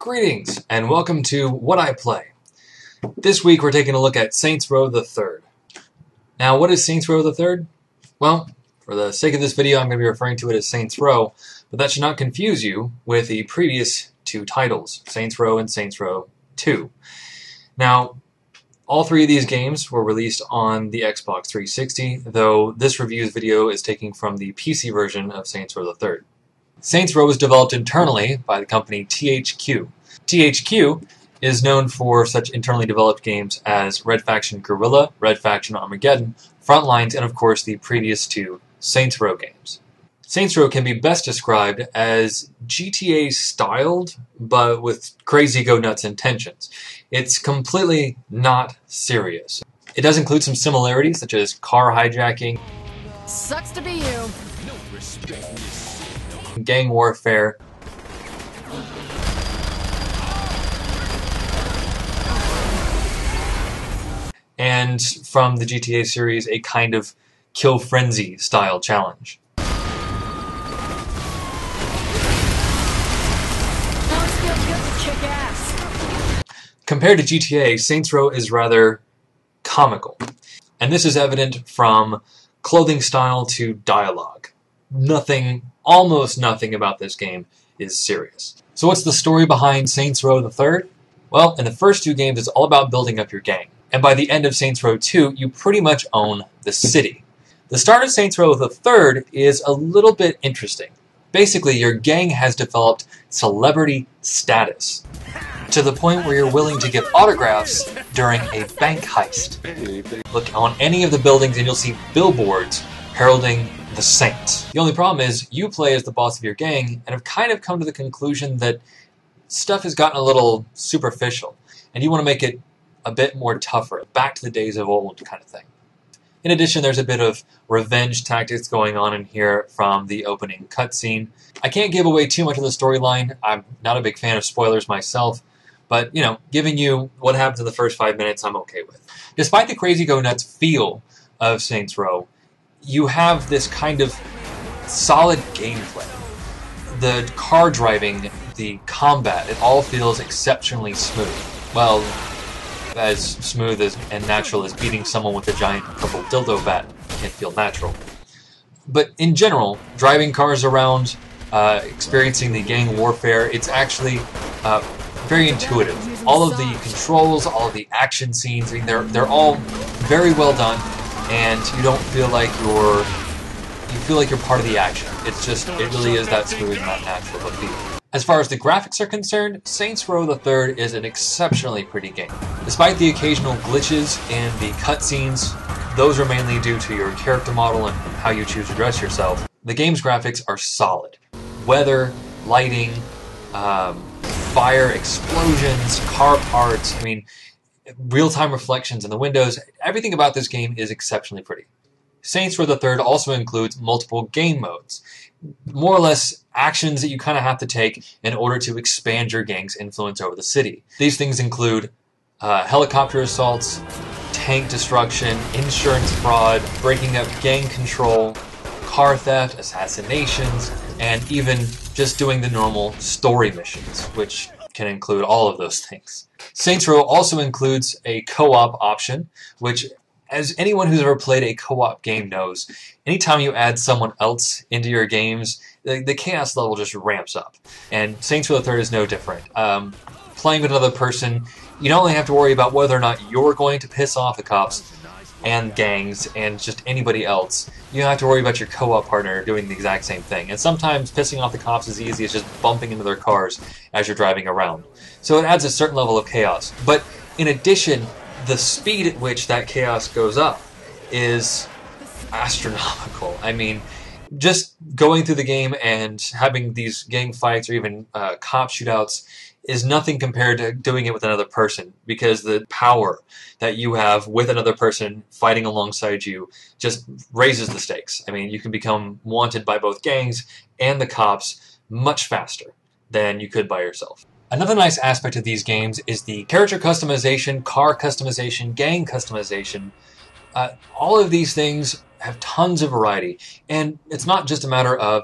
Greetings, and welcome to What I Play. This week we're taking a look at Saints Row the Third. Now, what is Saints Row the Third? Well, for the sake of this video, I'm going to be referring to it as Saints Row, but that should not confuse you with the previous two titles, Saints Row and Saints Row 2. Now, all three of these games were released on the Xbox 360, though this review's video is taken from the PC version of Saints Row the Third. Saints Row was developed internally by the company THQ. THQ is known for such internally developed games as Red Faction Guerrilla, Red Faction Armageddon, Frontlines, and of course the previous two Saints Row games. Saints Row can be best described as GTA styled, but with crazy go-nuts intentions. It's completely not serious. It does include some similarities, such as car hijacking, sucks to be you, gang warfare, and from the GTA series, a kind of kill frenzy style challenge. Compared to GTA, Saints Row is rather comical, and this is evident from clothing style to dialogue. Almost nothing about this game is serious. So what's the story behind Saints Row the Third? Well, in the first two games, it's all about building up your gang. And by the end of Saints Row 2, you pretty much own the city. The start of Saints Row the Third is a little bit interesting. Basically, your gang has developed celebrity status, to the point where you're willing to give autographs during a bank heist. Look on any of the buildings and you'll see billboards heralding the Saints. The only problem is you play as the boss of your gang and have kind of come to the conclusion that stuff has gotten a little superficial and you want to make it a bit more tougher, back to the days of old kind of thing. In addition, there's a bit of revenge tactics going on in here from the opening cutscene. I can't give away too much of the storyline. I'm not a big fan of spoilers myself, but, giving you what happens in the first 5 minutes, I'm okay with. Despite the crazy go-nuts feel of Saints Row, you have this kind of solid gameplay. The car driving, the combat, it all feels exceptionally smooth. Well, as smooth and natural as beating someone with a giant purple dildo bat can feel natural. But in general, driving cars around, experiencing the gang warfare, it's actually very intuitive. All of the controls, all of the action scenes, I mean, they're all very well done, and you don't feel like you feel like you're part of the action. It really is that smooth and that natural of a feel. As far as the graphics are concerned, Saints Row the Third is an exceptionally pretty game. Despite the occasional glitches in the cutscenes, those are mainly due to your character model and how you choose to dress yourself. The game's graphics are solid. Weather, lighting, fire, explosions, car parts, real-time reflections in the windows, everything about this game is exceptionally pretty. Saints Row the Third also includes multiple game modes, more or less actions that you kind of have to take in order to expand your gang's influence over the city. These things include helicopter assaults, tank destruction, insurance fraud, breaking up gang control, car theft, assassinations, and even just doing the normal story missions, which can include all of those things. Saints Row also includes a co-op option, which, as anyone who's ever played a co-op game knows, anytime you add someone else into your games, the chaos level just ramps up. And Saints Row the Third is no different. Playing with another person, you not only have to worry about whether or not you're going to piss off the cops and gangs and just anybody else, you have to worry about your co-op partner doing the exact same thing. And sometimes pissing off the cops is easy as just bumping into their cars as you're driving around. So it adds a certain level of chaos. But in addition, the speed at which that chaos goes up is astronomical. Just going through the game and having these gang fights or even cop shootouts is nothing compared to doing it with another person, because the power that you have with another person fighting alongside you just raises the stakes. You can become wanted by both gangs and the cops much faster than you could by yourself. Another nice aspect of these games is the character customization, car customization, gang customization. All of these things have tons of variety, and it's not just a matter of,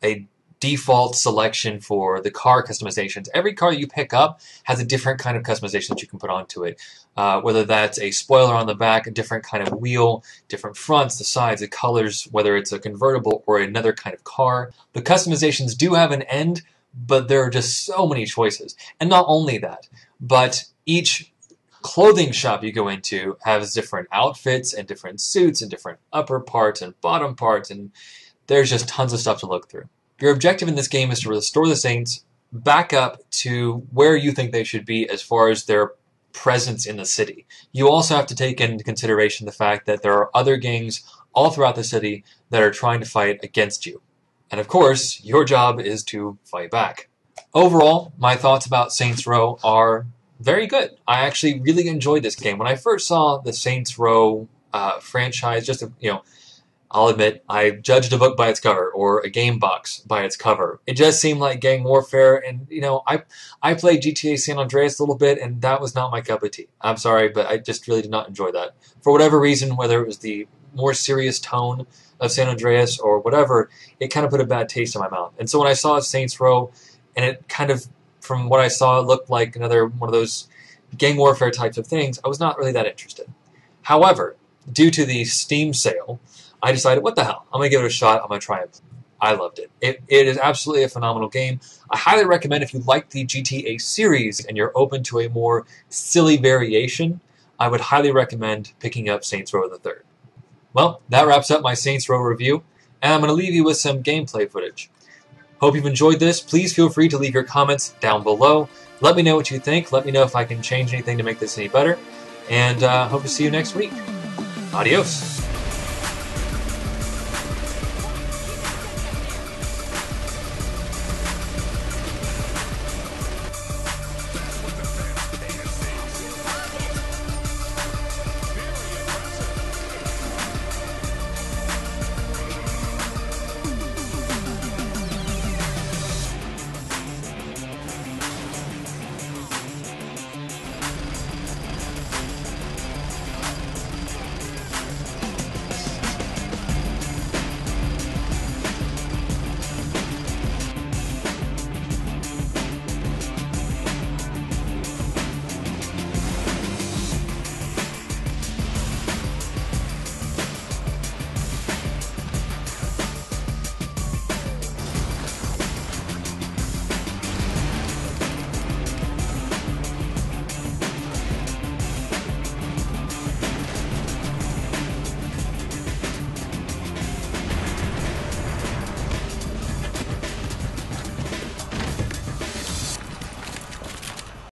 a default selection for the car customizations. Every car you pick up has a different kind of customization that you can put onto it. Whether that's a spoiler on the back, a different kind of wheel, different fronts, the sides, the colors, whether it's a convertible or another kind of car. The customizations do have an end, but there are just so many choices. And not only that, but each clothing shop you go into has different outfits and different suits and different upper parts and bottom parts, and there's just tons of stuff to look through. Your objective in this game is to restore the Saints back up to where you think they should be as far as their presence in the city. You also have to take into consideration the fact that there are other gangs all throughout the city that are trying to fight against you. And of course, your job is to fight back. Overall, my thoughts about Saints Row are very good. I actually really enjoyed this game. When I first saw the Saints Row franchise, I'll admit, I judged a book by its cover, or a game box by its cover. It just seemed like gang warfare, and, I played GTA San Andreas a little bit, and that was not my cup of tea. I'm sorry, but I just really did not enjoy that. For whatever reason, whether it was the more serious tone of San Andreas or whatever, it kind of put a bad taste in my mouth. And so when I saw Saints Row, and it kind of, from what I saw, it looked like another one of those gang warfare types of things, I was not really that interested. However, due to the Steam sale, I decided, what the hell? I'm going to give it a shot. I'm going to try it. I loved it. It is absolutely a phenomenal game. I highly recommend, if you like the GTA series and you're open to a more silly variation, I would highly recommend picking up Saints Row the Third. Well, that wraps up my Saints Row review, and I'm going to leave you with some gameplay footage. Hope you've enjoyed this. Please feel free to leave your comments down below. Let me know what you think. Let me know if I can change anything to make this any better. And hope to see you next week. Adios.